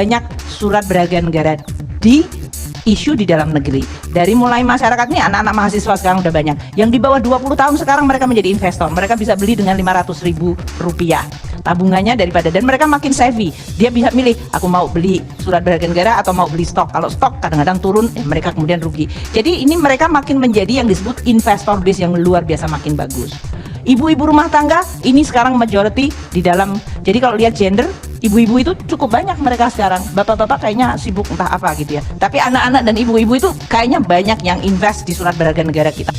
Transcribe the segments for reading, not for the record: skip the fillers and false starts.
banyak surat berharga negara di isu di dalam negeri. Dari mulai masyarakat ini, anak-anak mahasiswa sekarang udah banyak yang di bawah 20 tahun sekarang mereka menjadi investor. Mereka bisa beli dengan 500.000 rupiah tabungannya daripada, dan mereka makin savvy. Dia bisa milih, aku mau beli surat berharga negara atau mau beli stok. Kalau stok kadang-kadang turun, mereka kemudian rugi. Jadi ini mereka makin menjadi yang disebut investor base yang luar biasa makin bagus. Ibu-ibu rumah tangga ini sekarang majority di dalam. Jadi kalau lihat gender, ibu-ibu itu cukup banyak mereka sekarang. Bapak-bapak kayaknya sibuk entah apa gitu ya. Tapi anak-anak dan ibu-ibu itu kayaknya banyak yang invest di surat berharga negara kita.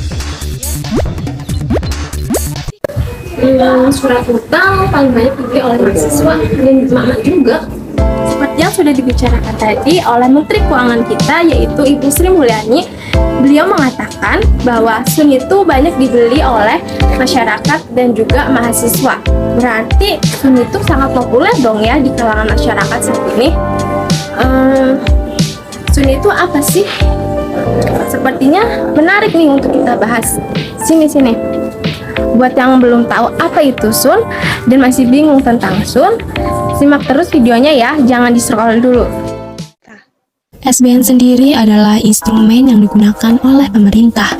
Surat utang paling banyak dibeli oleh mahasiswa dan emak-emak juga. Seperti yang sudah dibicarakan tadi oleh Menteri Keuangan kita, yaitu Ibu Sri Mulyani. Beliau mengatakan bahwa Sun itu banyak dibeli oleh masyarakat dan juga mahasiswa. Berarti Sun itu sangat populer dong ya di kalangan masyarakat saat ini. Sun itu apa sih? Sepertinya menarik nih untuk kita bahas. Sini. Buat yang belum tahu apa itu Sun dan masih bingung tentang Sun, simak terus videonya ya, jangan di-scroll dulu. SBN sendiri adalah instrumen yang digunakan oleh pemerintah.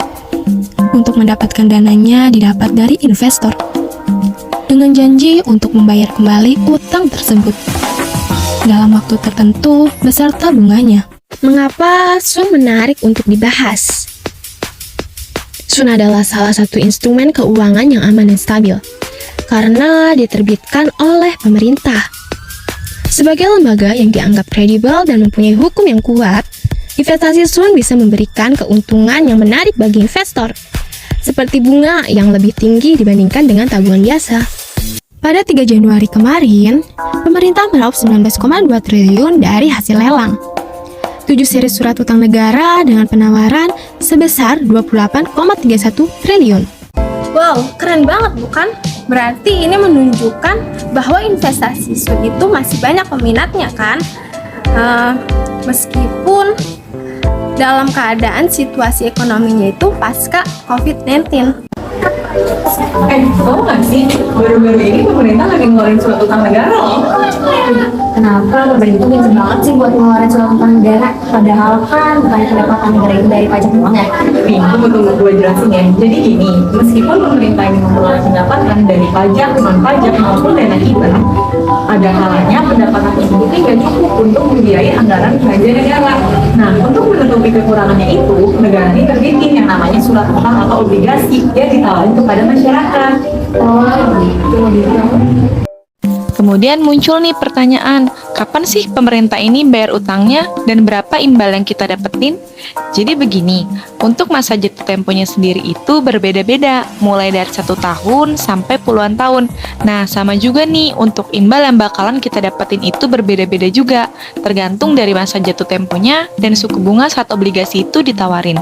Untuk mendapatkan dananya didapat dari investor, dengan janji untuk membayar kembali utang tersebut dalam waktu tertentu beserta bunganya. Mengapa Sun menarik untuk dibahas? Sun adalah salah satu instrumen keuangan yang aman dan stabil, karena diterbitkan oleh pemerintah. Sebagai lembaga yang dianggap kredibel dan mempunyai hukum yang kuat, investasi Sun bisa memberikan keuntungan yang menarik bagi investor, seperti bunga yang lebih tinggi dibandingkan dengan tabungan biasa. Pada 3 Januari kemarin, pemerintah meraup 19,2 triliun dari hasil lelang 7 seri surat utang negara dengan penawaran sebesar 28,31 triliun. Wow, keren banget bukan? Berarti ini menunjukkan bahwa investasi Sun itu masih banyak peminatnya kan? Meskipun dalam keadaan situasi ekonominya itu pasca COVID-19. Tahu nggak sih, baru-baru ini pemerintah lagi ngeluarin surat utang negara loh. Kenapa pemerintah bingung banget sih buat ngeluarin surat utang negara? Padahal kan bukan pendapatan negara itu dari pajak doang ya. Nih, tunggu gue jelasin ya. Jadi gini, meskipun pemerintah ini mengelola pendapatan dari pajak, non-pajak maupun dana hibah, ada kalanya pendapatan tersebut nggak cukup untuk membiayai anggaran belanja negara. Nah, untuk menutupi kekurangannya itu, negara ini terbitin yang namanya surat utang atau obligasi yang ditawarin kepada masyarakat. Oh gitu. Kemudian muncul nih pertanyaan, kapan sih pemerintah ini bayar utangnya dan berapa imbal yang kita dapetin? Jadi begini, untuk masa jatuh temponya sendiri itu berbeda-beda, mulai dari 1 tahun sampai puluhan tahun. Nah, sama juga nih, untuk imbal yang bakalan kita dapetin itu berbeda-beda juga, tergantung dari masa jatuh temponya dan suku bunga saat obligasi itu ditawarin.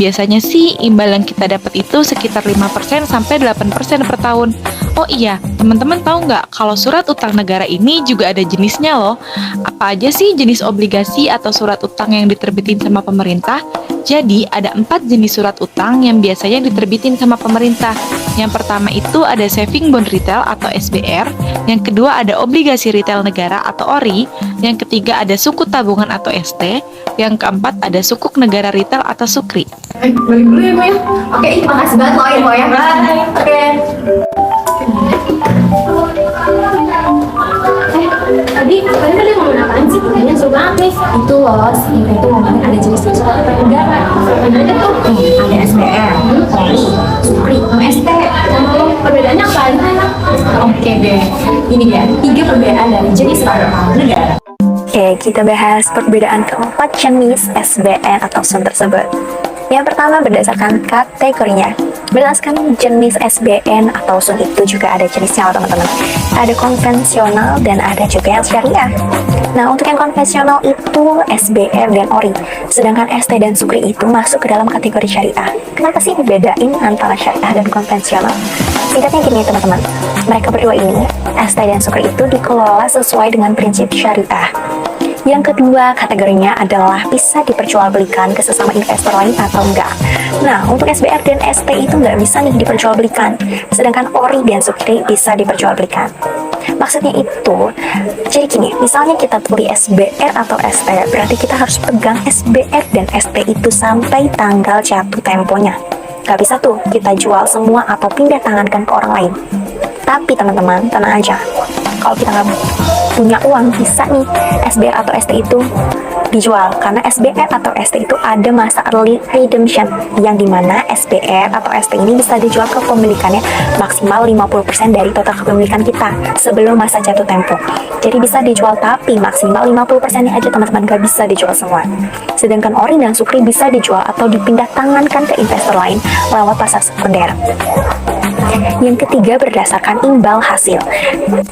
Biasanya sih, imbal yang kita dapat itu sekitar 5% sampai 8% per tahun. Oh iya, teman-teman tahu nggak kalau surat utang negara ini juga ada jenisnya loh. Apa aja sih jenis obligasi atau surat utang yang diterbitin sama pemerintah? Jadi ada 4 jenis surat utang yang biasanya diterbitin sama pemerintah. Yang pertama itu ada saving bond retail atau SBR. Yang kedua ada obligasi retail negara atau ORI. Yang ketiga ada sukuk tabungan atau ST. Yang keempat ada sukuk negara retail atau SUKRI. Balik dulu ya, Bu ya. Oke, makasih banget loh info ya. Bye. Oke. Tadi kalian ngomongin apaan sih? Kayaknya seru banget nih. Itu loh, Inka itu ngomongin ada jenis surat utang negara. Mana aja tuh? Ada SBR, SUKRI, sama ST. Perbedaannya apa aja? Oke deh, ini dia 3 perbedaan dari jenis surat utang negara. Oke, kita bahas perbedaan keempat jenis SBN atau SUN tersebut. Yang pertama berdasarkan kategorinya. Berdasarkan jenis SBN atau SUN itu juga ada jenisnya loh teman-teman. Ada konvensional dan ada juga yang syariah. Nah, untuk yang konvensional itu SBR dan ORI. Sedangkan ST dan SUKRI itu masuk ke dalam kategori syariah. Kenapa sih dibedain antara syariah dan konvensional? Singkatnya gini teman-teman. Mereka berdua ini, ST dan SUKRI itu dikelola sesuai dengan prinsip syariah. Yang kedua, kategorinya adalah bisa diperjualbelikan ke sesama investor lain atau enggak. Nah, untuk SBR dan ST itu nggak bisa nih diperjualbelikan, sedangkan ORI dan SUKRI bisa diperjualbelikan. Maksudnya itu, jadi gini, misalnya kita beli SBR atau ST, berarti kita harus pegang SBR dan ST itu sampai tanggal jatuh temponya. Gak bisa tuh kita jual semua atau pindah tangankan ke orang lain. Tapi teman-teman, tenang aja, kalau kita nggak punya uang, bisa nih SBR atau ST itu dijual, karena SBR atau ST itu ada masa early redemption, yang dimana SBR atau ST ini bisa dijual ke pemilikannya maksimal 50% dari total kepemilikan kita sebelum masa jatuh tempo. Jadi bisa dijual, tapi maksimal 50% aja teman-teman, gak bisa dijual semua. Sedangkan ori dan sukri bisa dijual atau dipindah tangankan ke investor lain lewat pasar sekunder. Yang ketiga, berdasarkan imbal hasil.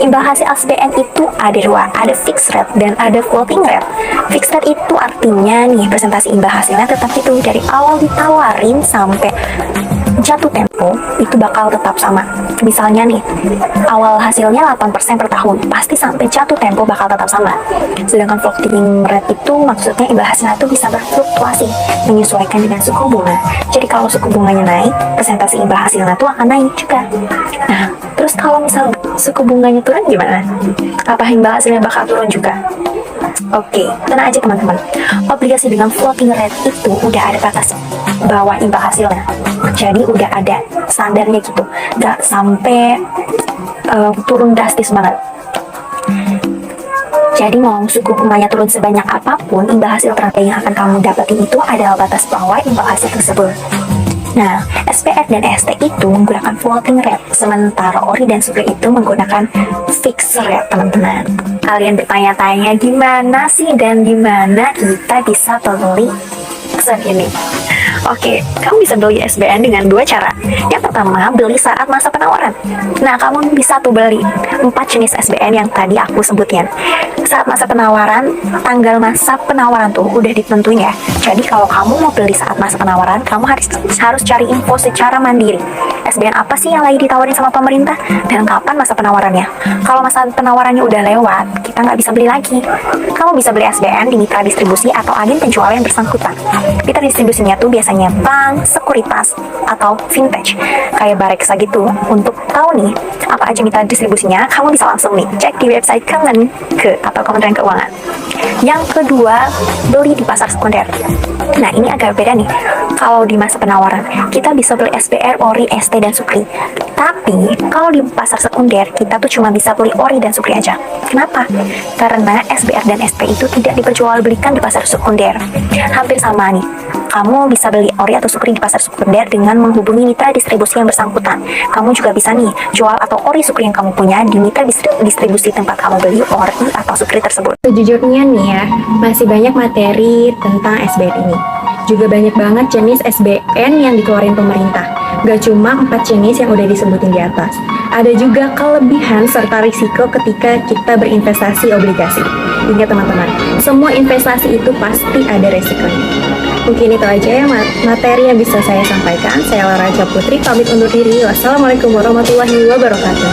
Imbal hasil SBN itu ada dua, ada fixed rate dan ada floating rate. Fixed rate itu artinya nih presentasi imbal hasilnya tetap itu dari awal ditawarin sampai jatuh tempo itu bakal tetap sama. Misalnya nih, awal hasilnya 8% per tahun, pasti sampai jatuh tempo bakal tetap sama. Sedangkan floating rate itu maksudnya imbal hasilnya itu bisa berfluktuasi menyesuaikan dengan suku bunga. Jadi kalau suku bunganya naik, presentasi imbal hasilnya tuh akan naik juga. Nah, terus kalau misal suku bunganya turun gimana? Apa imbal hasilnya bakal turun juga? Oke, tenang aja teman-teman. Obligasi dengan floating rate itu udah ada batas bawah imbal hasilnya. Jadi udah ada standarnya gitu, nggak sampai turun drastis banget. Jadi mau suku bunganya turun sebanyak apapun, imbal hasil terakhir yang akan kamu dapetin itu adalah batas bawah imbal hasil tersebut. Nah, SPR dan ST itu menggunakan floating rate, sementara ori dan sukri itu menggunakan fixed rate, teman-teman. Kalian bertanya-tanya gimana sih dan gimana kita bisa beli saat ini? Oke, kamu bisa beli SBN dengan dua cara. Yang pertama, beli saat masa penawaran. Nah, kamu bisa tuh beli 4 jenis SBN yang tadi aku sebutin. Saat masa penawaran, tanggal masa penawaran tuh udah ditentuin ya. Jadi kalau kamu mau beli saat masa penawaran, kamu harus cari info secara mandiri. SBN apa sih yang lagi ditawarin sama pemerintah dan kapan masa penawarannya? Kalau masa penawarannya udah lewat, kita nggak bisa beli lagi. Kamu bisa beli SBN di mitra distribusi atau agen penjual yang bersangkutan. Mitra distribusinya tuh biasanya bank, sekuritas, atau vintage kayak Bareksa gitu. Untuk tahu nih apa aja mitra distribusinya, kamu bisa langsung nih cek di website Kemenke atau Kementerian Keuangan. Yang kedua, beli di pasar sekunder. Nah, ini agak beda nih. Kalau di masa penawaran, kita bisa beli SBR, ori, ST, dan sukri. Tapi, kalau di pasar sekunder, kita tuh cuma bisa beli ori dan sukri aja. Kenapa? Karena SBR dan ST itu tidak diperjualbelikan di pasar sekunder. Hampir sama nih. Kamu bisa beli ori atau sukri di pasar sekunder dengan menghubungi mitra distribusi yang bersangkutan. Kamu juga bisa nih, jual atau ori sukri yang kamu punya di mitra distribusi tempat kamu beli ori atau sukri tersebut. Sejujurnya nih ya, masih banyak materi tentang SBN ini. Juga banyak banget jenis SBN yang dikeluarin pemerintah. Gak cuma 4 jenis yang udah disebutin di atas. Ada juga kelebihan serta risiko ketika kita berinvestasi obligasi. Ingat teman-teman, semua investasi itu pasti ada resikonya. Mungkin itu aja ya materi yang bisa saya sampaikan. Saya Lara Raja Putri, pamit undur diri. Wassalamualaikum warahmatullahi wabarakatuh.